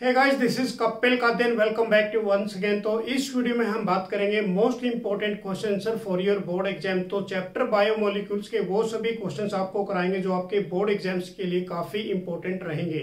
Hey guys, this is Kapil Kadin. Welcome back to once again. तो इस video में हम बात करेंगे most important question answer for your board exam. तो चैप्टर बायोमोलिक्यूल्स के वो सभी क्वेश्चंस आपको कराएंगे जो आपके बोर्ड एग्जाम्स के लिए काफी इंपॉर्टेंट रहेंगे।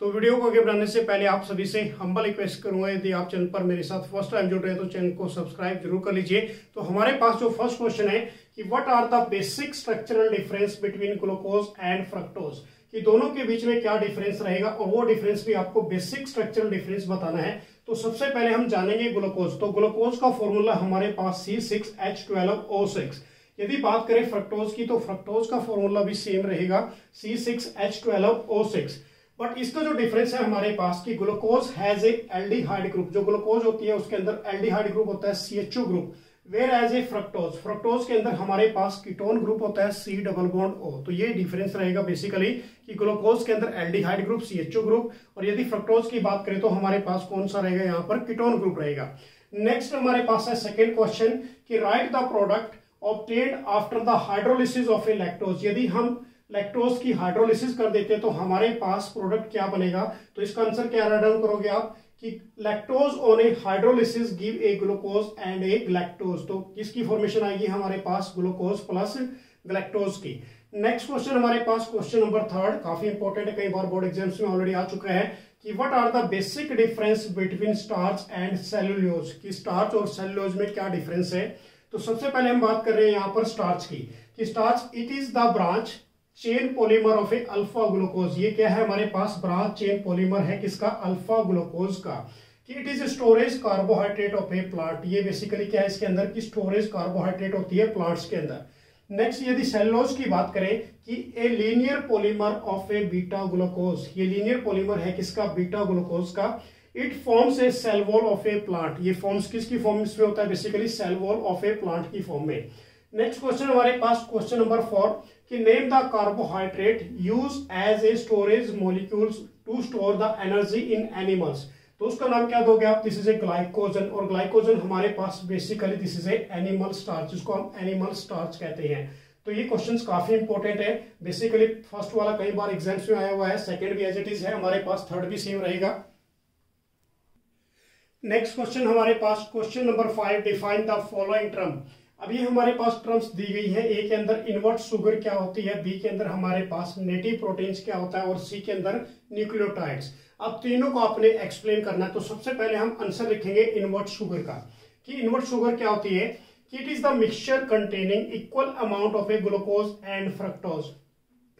तो वीडियो को आगे बढ़ाने से पहले आप सभी से हम्बल रिक्वेस्ट करूंगा, यदि आप चैनल पर मेरे साथ फर्स्ट टाइम जुड़ रहे हैं तो चैनल को सब्सक्राइब जरूर कर लीजिए। तो हमारे पास जो फर्स्ट क्वेश्चन है कि what are the basic structural difference between glucose and fructose, कि दोनों के बीच में क्या डिफरेंस रहेगा और वो डिफरेंस भी आपको बेसिक स्ट्रक्चरल डिफरेंस बताना है। तो सबसे पहले हम जानेंगे ग्लूकोज। तो ग्लूकोज का फॉर्मूला हमारे पास C6H12O6। यदि बात करें फ्रक्टोज की तो फ्रक्टोज का फॉर्मूला भी सेम रहेगा C6H12O6। बट इसका जो डिफरेंस है हमारे पास कि glucose has a aldehyde group, जो ग्लूकोज होती है उसके अंदर एल्डिहाइड ग्रुप होता है CHO group, whereas a fructose के अंदर हमारे पास कीटोन ग्रुप होता है C डबल बॉन्ड O। तो ये डिफरेंस रहेगा बेसिकली कि ग्लूकोज के अंदर एल्डिहाइड ग्रुप CHO ग्रुप, और यदि फ्रक्टोज की बात करें तो हमारे पास कौन सा रहेगा, यहाँ पर कीटोन ग्रुप रहेगा। नेक्स्ट हमारे पास है सेकेंड क्वेश्चन कि right the product obtained after the hydrolysis of A lactose. यदि हम लैक्टोज की हाइड्रोलिसिस कर देते हैं तो हमारे पास प्रोडक्ट क्या बनेगा। तो इसका आंसर क्या राइट डाउन करोगे आप कि lactose on a hydrolysis give a glucose and a galactose. तो किसकी फॉर्मेशन आएगी हमारे पास, ग्लूकोज प्लस ग्लैक्टोज की। नेक्स्ट क्वेश्चन हमारे पास क्वेश्चन नंबर थर्ड, काफी इंपॉर्टेंट है, कई बार बोर्ड एग्जाम्स में ऑलरेडी आ चुका है कि what are the basic difference between starch and cellulose, कि स्टार्च और सेलुलोज में क्या डिफरेंस है। तो सबसे पहले हम बात कर रहे हैं यहाँ पर स्टार्च की, कि starch it is the branch chain polymer of a alpha glucose. ये क्या है हमारे पास, ब्रांच चेन पॉलीमर है किसका, अल्फा ग्लूकोज का। कि it is storage carbohydrate of a plant, ये बेसिकली क्या है इसके अंदर की स्टोरेज कार्बोहाइड्रेट होती है प्लांट्स के अंदर। नेक्स्ट यदि सेलुलोज की बात करें कि a linear polymer of a beta glucose, ये लीनियर पॉलीमर है किसका, बीटा ग्लूकोज का। It forms a cell wall of a plant, ये फॉर्म्स किसकी फॉर्म में होता है, basically cell wall of a plant की फॉर्म में। नेक्स्ट क्वेश्चन हमारे पास क्वेश्चन नंबर 4 कि name the carbohydrate use as a storage molecules to store the energy in animals. तो उसका नाम क्या दोगे आप, दिस इज ए ग्लाइकोजन, और ग्लाइकोजन हमारे पास basically this is a animal starch, जिसको हम एनिमल स्टार्च कहते हैं। तो ये क्वेश्चंस काफी इंपॉर्टेंट है। बेसिकली फर्स्ट वाला कई बार एग्जाम्स में आया हुआ है, सेकंड भी एज इट इज है हमारे पास, थर्ड भी सेम रहेगा। नेक्स्ट क्वेश्चन हमारे पास question number 5, define the following term. अब ये हमारे पास टर्म्स दी गई है, ए के अंदर इन्वर्ट शुगर क्या होती है, बी के अंदर हमारे पास नेटिव प्रोटीन्स क्या होता है, और सी के अंदर न्यूक्लियोटाइड्स। अब तीनों को आपने एक्सप्लेन करना है। तो सबसे पहले हम आंसर लिखेंगे इन्वर्ट शुगर का, कि इन्वर्ट शुगर क्या होती है, कि it is the mixture containing equal amount of a glucose and fructose,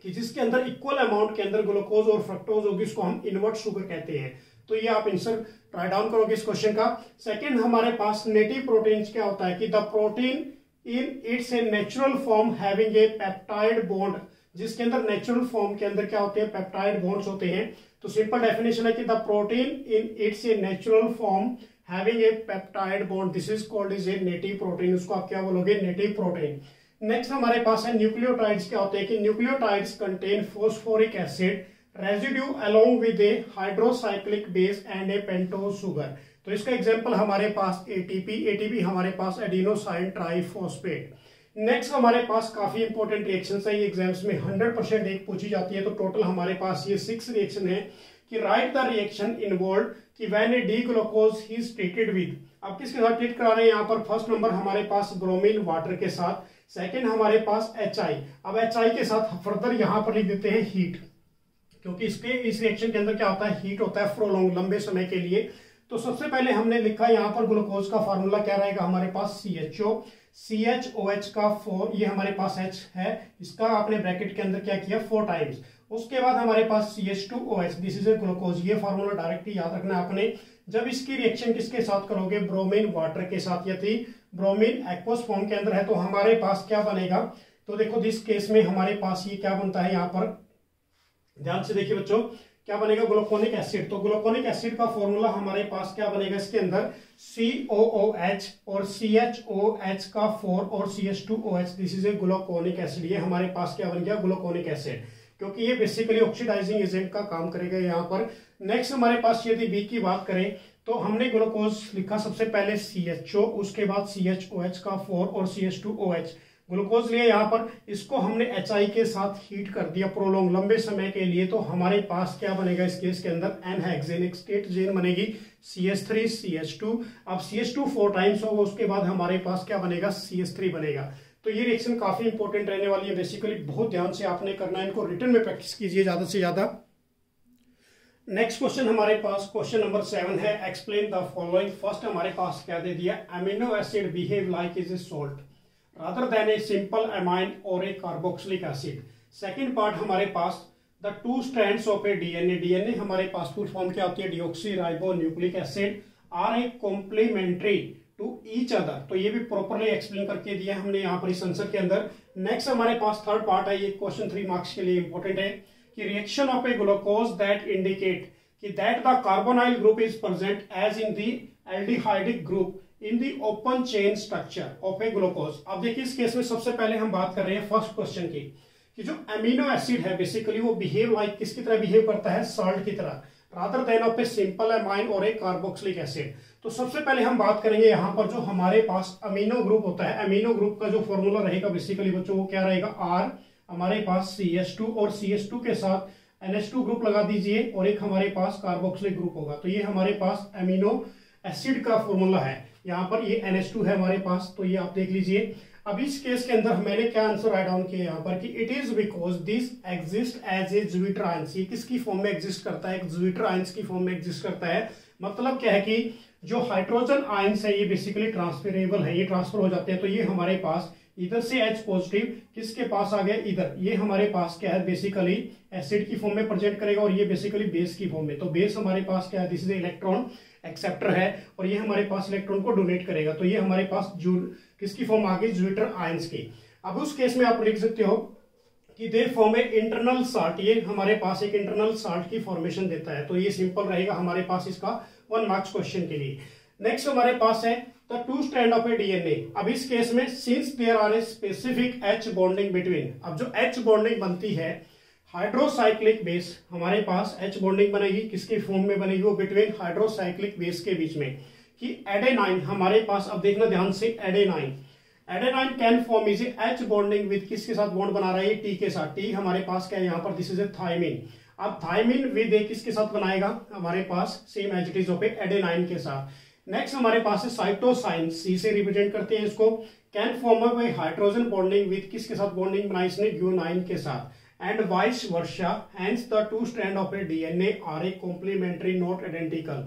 कि जिसके अंदर इक्वल अमाउंट के अंदर ग्लूकोज और फ्रक्टोज होगी, उसको हम इन्वर्ट शुगर कहते हैं। तो ये आप आंसर राइट डाउन करोगे इस क्वेश्चन का। सेकंड हमारे पास नेटिव प्रोटीन्स क्या होता है, कि the protein in it's a natural form having a peptide bond, जिसके अंदर नेचुरल फॉर्म के अंदर क्या होते हैं, पेप्टाइड बॉन्ड्स होते हैं। तो सिंपल डेफिनेशन है कि the protein in it's a natural form having a peptide bond, this is called is a native protein, उसको आप क्या बोलोगे, नेटिव प्रोटीन। नेक्स्ट हमारे पास है न्यूक्लियोटाइड्स क्या होते हैं, कि nucleotides contain phosphoric acid residue along with A hydrocyclic base and A pentose sugar. तो इसका एग्जांपल हमारे पास एटीपी हमारे पास एडिनोसाइन ट्राइफॉस्फेट। नेक्स्ट हमारे पास काफी इंपॉर्टेंट रिएक्शंस है, ये एग्जाम्स में 100% एक पूछी जाती है। तो टोटल हमारे पास ये 6 रिएक्शन है, कि राइट द रिएक्शन इन्वॉल्व कि when A D glucose is treated with. अब किसके साथ ट्रीट करा रहे हैं यहाँ पर, फर्स्ट नंबर हमारे पास ब्रोमीन वाटर के साथ, सेकेंड हमारे पास HI। अब HI के साथ फर्दर यहाँ पर लिख देते हैं हीट, क्योंकि इस रिएक्शन के अंदर क्या होता है, हीट होता है प्रोलॉन्ग, लंबे समय के लिए। तो सबसे पहले हमने लिखा यहाँ पर ग्लूकोज का फार्मूला क्या रहेगा हमारे पास, CHO, CHOH का 4, ये हमारे पास H है, इसका आपने ब्रैकेट के अंदर क्या किया 4 टाइम्स। उसके बाद हमारे पास CH2OH, this is a glucose, ये फार्मूला डायरेक्टली याद रखना है आपने। जब इसकी रिएक्शन किसके साथ करोगे, ब्रोमीन वाटर के साथ, यदि ब्रोमीन एक्वस फॉर्म के अंदर है तो हमारे पास क्या बनेगा। तो देखो दिस केस में हमारे पास ये क्या बनता है, यहाँ पर ध्यान से देखिए बच्चों, क्या बनेगा, ग्लूकोनिक एसिड। तो ग्लूकोनिक एसिड का फॉर्मूला हमारे पास क्या बनेगा, इसके अंदर COOH और CHOH का 4 और CH2OH, this is A gluconic acid. ये हमारे पास क्या बन गया, ग्लूकोनिक एसिड, क्योंकि ये बेसिकली ऑक्सीडाइजिंग एजेंट का काम करेगा यहाँ पर। नेक्स्ट हमारे पास यदि बी की बात करें तो हमने ग्लूकोज लिखा सबसे पहले CHO, उसके बाद CHOH का 4 और CH2OH। ग्लूकोज लिया यहाँ पर, इसको हमने HI के साथ हीट कर दिया प्रोलोंग लंबे समय के लिए, तो हमारे पास क्या बनेगा इस केस के अंदर, N-हेक्सेन स्टेट चेन बनेगी CH3 CH2। अब CH2 4 टाइम्स होगा, उसके बाद हमारे पास क्या बनेगा, CH3 बनेगा। तो ये रिएक्शन काफी इंपॉर्टेंट रहने वाली है, बेसिकली बहुत ध्यान से आपने करना है, इनको रिटर्न में प्रैक्टिस कीजिए ज्यादा से ज्यादा। नेक्स्ट क्वेश्चन हमारे पास क्वेश्चन नंबर 7 है, एक्सप्लेन द फॉलोइंग। फर्स्ट हमारे पास क्या दे दिया, amino acid behave like is a salt rather than a simple amine or a carboxylic acid। Second part हमारे पास the two strands of a DNA, DNA हमारे पास फुल फॉर्म क्या होती है, deoxyribonucleic acid, are a complementary to each other. तो ये भी प्रॉपरली एक्सप्लेन करके दिया हमने यहाँ पर इस आंसर के अंदर। नेक्स्ट हमारे पास थर्ड पार्ट है, ये क्वेश्चन 3 मार्क्स के लिए इंपॉर्टेंट है, कि reaction of a glucose that indicate कि that the carbonyl group is present as in the aldehydic group in the open chain structure of a glucose. अब देखिए इस केस में सबसे पहले हम बात कर रहे हैं फर्स्ट क्वेश्चन की, कि जो अमीनो एसिड है बेसिकली वो बिहेव लाइक किसकी तरह बिहेव करता है, सॉल्ट की तरह, rather than of a simple amine और ए कार्बोक्सिलिक एसिड। तो सबसे पहले हम बात करेंगे यहाँ पर जो हमारे पास अमीनो ग्रुप होता है, अमीनो ग्रुप का जो फॉर्मूला रहेगा बेसिकली बच्चों वो क्या रहेगा, R, हमारे पास CH2 और CH2 के साथ NH2 ग्रुप लगा दीजिए और एक हमारे पास कार्बोक्सिलिक ग्रुप होगा। तो ये हमारे पास अमीनो एसिड का फॉर्मूला है, यहाँ पर ये NH2 है हमारे पास, तो ये आप देख लीजिए। अब इस केस के अंदर मैंने क्या आंसर राइट डाउन किया यहाँ पर, कि it is because this exist as a zwitter ions. ये किसकी फॉर्म में एग्जिस्ट करता है, एक ज्विटर आयंस की फॉर्म में एग्जिस्ट करता है। मतलब क्या है कि जो हाइड्रोजन आयंस है ये बेसिकली ट्रांसफरेबल है, ये ट्रांसफर हो जाते हैं। तो ये हमारे पास इधर से H पॉजिटिव किसके पास आ गया, इधर, ये हमारे पास क्या है बेसिकली एसिड की फॉर्म में प्रेजेंट करेगा, और ये बेसिकली बेस की फॉर्म में। तो बेस हमारे पास क्या है, दिस इज इलेक्ट्रॉन एक्सेप्टर है, और ये हमारे पास इलेक्ट्रॉन को डोनेट करेगा। तो ये हमारे पास किसकी फॉर्म आ गई, ज्विटर आयंस की। अब उस केस में आप लिख सकते हो कि they form a internal salt, ये हमारे पास एक इंटरनल साल्ट की फॉर्मेशन देता है। तो ये सिंपल रहेगा हमारे पास इसका 1 मार्क्स क्वेश्चन के लिए। नेक्स्ट हमारे पास है the two strand of a DNA. अब इस केस में since there are a specific H bonding between, अब जो H बॉन्डिंग बनती है हाइड्रोसाइक्लिक बेस, हमारे पास H बॉन्डिंग बनेगी, किसके फॉर्म में बनेगी, वो बिटवीन हाइड्रोसाइक्लिक बेस के बीच में, कि एडेनाइन हमारे पास, अब देखना ध्यान से, adenine can form is H bonding with, किसके साथ बॉन्ड बना रहा है, T के साथ। T हमारे पास क्या है यहाँ पर, दिस इज ए थायमिन। अब थायमिन विद किसके साथ बनाएगा, हमारे पास same as it is of adenine के साथ। नेक्स्ट हमारे पास है साइटोसाइन, C से रिप्रेजेंट करते हैं इसको, can form by hydrogen bonding with, किसके साथ बॉन्डिंग बनाई इसने, गुआनाइन के साथ, and vice versa, hence the two strand of a DNA are a complementary not identical.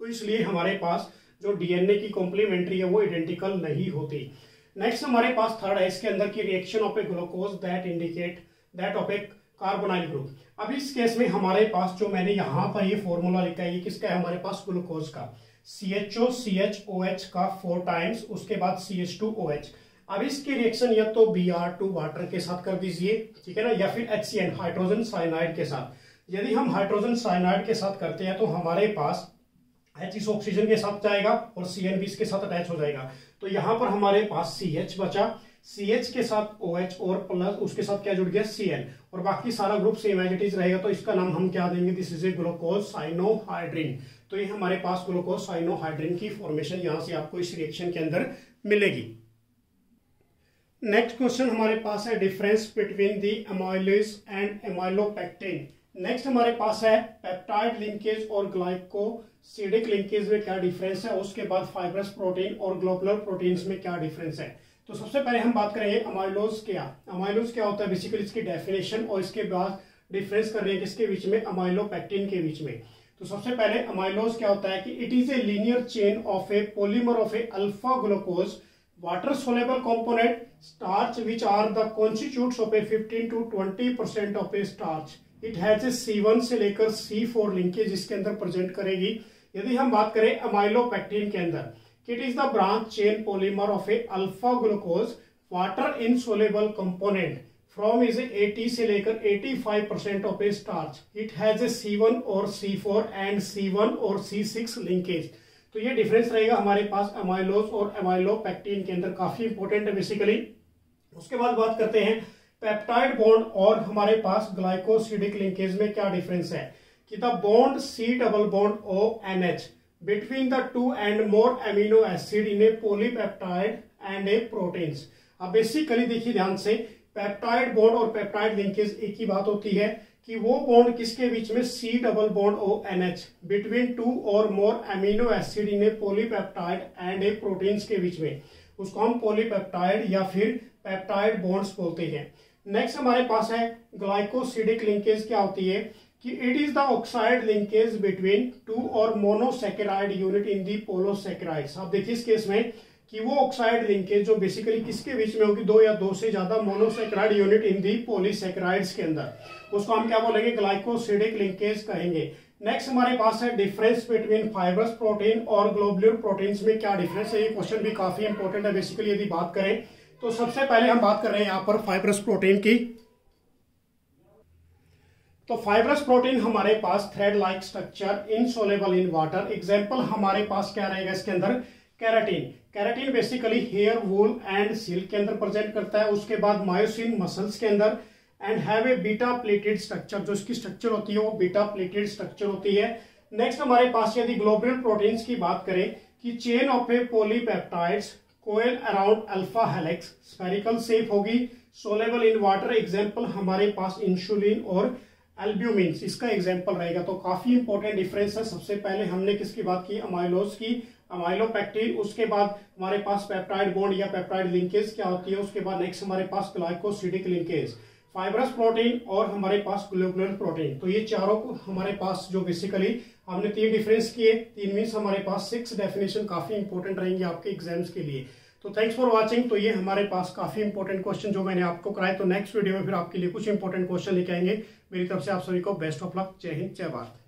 तो इसलिए हमारे पास जो डीएनए की कॉम्प्लीमेंट्री है वो आइडेंटिकल नहीं होती। नेक्स्ट हमारे पास थर्ड है इसके अंदर की reaction of a glucose that indicate that of A carbonyl group. अब इस केस में हमारे पास जो मैंने यहाँ पर ये फॉर्मूला लिखा है, ये किसका है, हमारे पास ग्लूकोज का, CHO CHOH का 4 टाइम्स, उसके बाद CH2OH। अब इसकी रिएक्शन या तो Br2 वाटर के साथ कर दीजिए, ठीक है ना, या फिर HCN हाइड्रोजन साइनाइड के साथ। यदि हम हाइड्रोजन साइनाइड के साथ करते हैं तो हमारे पास H इस ऑक्सीजन के साथ जाएगा और CN भी इसके साथ अटैच हो जाएगा। तो यहाँ पर हमारे पास CH बचा, CH के साथ OH और प्लस उसके साथ क्या जुड़ गया, CN, और बाकी सारा group same as it is रहेगा। तो इसका नाम हम क्या देंगे, this is a glucose cyanohydrin. तो ये हमारे पास ग्लूकोज साइनोहाइड्रिन की फॉर्मेशन यहां से आपको इस रिएक्शन के अंदर मिलेगी। नेक्स्ट क्वेश्चन हमारे पास है difference between the amylase and amylopectin. Next हमारे पास है पेप्टाइड लिंकेज और ग्लाइकोसिडिक लिंकेज में क्या डिफरेंस है, उसके बाद फाइब्रस प्रोटीन और ग्लोबुलर प्रोटीन्स में क्या डिफरेंस है। तो सबसे पहले हम बात करेंगे अमाइलोज क्या, अमाइलोज क्या होता है, बेसिकली इसकी डेफिनेशन, और इसके बाद डिफरेंस कर रहे हैं किसके बीच में, अमाइलोपेक्टिन के बीच में। तो सबसे पहले अमाइलोज क्या होता है कि it is a linear chain of a polymer of a alpha glucose water soluble component starch which are the constituents of a 15 to 20% of a starch. It has a C1 से लेकर C4 linkage इसके अंदर present करेगी। यदि हम बात करें amylopectin के अंदर, it is the branch chain polymer of a alpha glucose water insoluble component from is 80 से लेकर 85% of a starch. It has a C1 और C4 एंड C1 और C6 लिंकेज। तो ये डिफरेंस रहेगा हमारे पास अमाइलोज और अमाइलोपेक्टिन के अंदर, काफी इंपॉर्टेंट है बेसिकली। उसके बाद बात करते हैं पेप्टाइड बॉन्ड और हमारे पास ग्लाइकोसिडिक लिंकेज में क्या डिफरेंस है, कि the bond C double bond ONH between the 2 and more amino acid in a polypeptide and a proteins. अब बेसिकली देखिए ध्यान से, पेप्टाइड बॉन्ड और पेप्टाइड लिंकेज एक ही बात होती है कि वो बॉन्ड किसके बीच में, C double bond ONH between 2 और more amino acid in a polypeptide and a proteins के बीच में, उसको हम पॉलीपेप्टाइड या फिर पेप्टाइड बॉन्ड्स बोलते हैं। नेक्स्ट हमारे पास है ग्लाइकोसिडिक लिंकेज। क्या होती है कि it is the oxide linkage between 2 और मोनोसैकेराइड यूनिट इन दी पोलोसैकेराइड्स। आप देखिए इस केस में कि वो ऑक्साइड लिंकेज जो बेसिकली किसके बीच में होगी, 2 या 2 से ज्यादा monosaccharide unit in the polysaccharides के अंदर, उसको हम क्या बोलेंगे, ग्लाइकोसिडिक लिंकेज कहेंगे। नेक्स्ट हमारे पास है डिफरेंस बिटवीन फाइब्रस प्रोटीन और ग्लोबुलर प्रोटीन्स में क्या डिफरेंस है। ये क्वेश्चन भी काफी इंपॉर्टेंट है बेसिकली यदि बात करें तो। सबसे पहले हम बात कर रहे हैं यहाँ पर फाइब्रस प्रोटीन की। तो फाइब्रस प्रोटीन हमारे पास thread like structure, insoluble in water. Example हमारे पास क्या रहेगा इसके अंदर, keratin. Keratin basically hair, wool and silk के अंदर प्रेजेंट करता है। उसके बाद मायोसिन मसल्स के अंदर, and have a beta pleated structure. जो इसकी स्ट्रक्चर होती है वो बीटा प्लेटेड स्ट्रक्चर होती है। नेक्स्ट हमारे पास यदि ग्लोबुलर प्रोटीन्स की बात करें कि chain of a polypeptides coil around alpha helix, spherical shape होगी, सोलेबल इन वाटर। एग्जांपल हमारे पास इंसुलिन और एल्ब्यूमिन इसका एग्जांपल रहेगा। तो काफी इंपॉर्टेंट डिफरेंस है। सबसे पहले हमने किसकी बात की, अमाइलोज की, अमाइलोपेक्टिन। उसके बाद हमारे पास पेप्टाइड बॉन्ड या पेप्टाइड लिंकेज क्या होती है। उसके बाद नेक्स्ट हमारे पास ग्लाइकोसिडिक लिंकेज, फाइब्रस प्रोटीन और हमारे पास ग्लोबुलर प्रोटीन। तो ये चारों हमारे पास जो बेसिकली हमने 3 डिफरेंस किए, 3 मीन्स हमारे पास 6 डेफिनेशन काफी इंपॉर्टेंट रहेंगे आपके एग्जाम्स के लिए। तो थैंक्स फॉर वाचिंग। तो ये हमारे पास काफी इंपॉर्टेंट क्वेश्चन जो मैंने आपको कराए। तो नेक्स्ट वीडियो में फिर आपके लिए कुछ इंपॉर्टेंट क्वेश्चन लेके आएंगे। मेरी तरफ से आप सभी को बेस्ट ऑफ लक। जय हिंद, जय भारत।